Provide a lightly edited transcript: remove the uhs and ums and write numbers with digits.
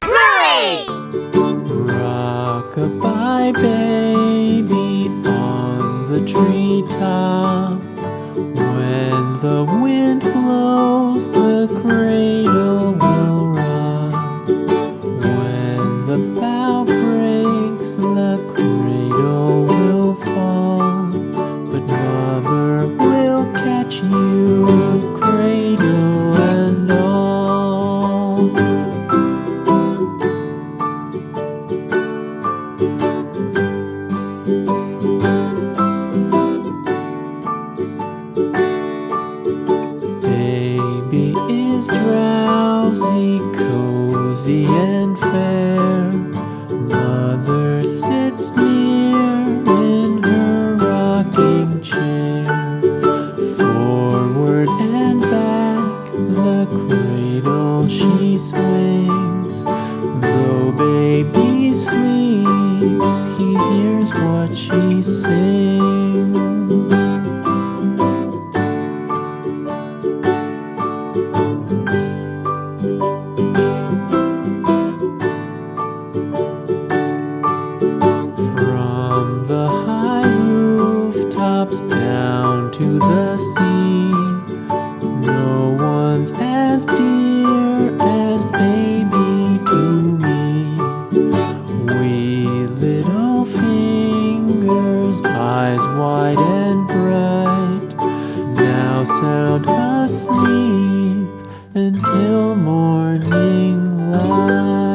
Bluey! Rock-a-bye baby on the treetop. When the wind blows, the cradle will rock. When the bough breaks, the cradle will fall. But Mother will catch you, cradle and all. Baby is drowsy, cozy and fair. Mother sits near in her rocking chair. Forward and back, the cradle she swings. Though baby sleeps, he hears what she sings. From the high rooftops down to the sea, no one's as dear as baby to me. Wee little fingers, eyes wide and bright, now sound asleep until morning light.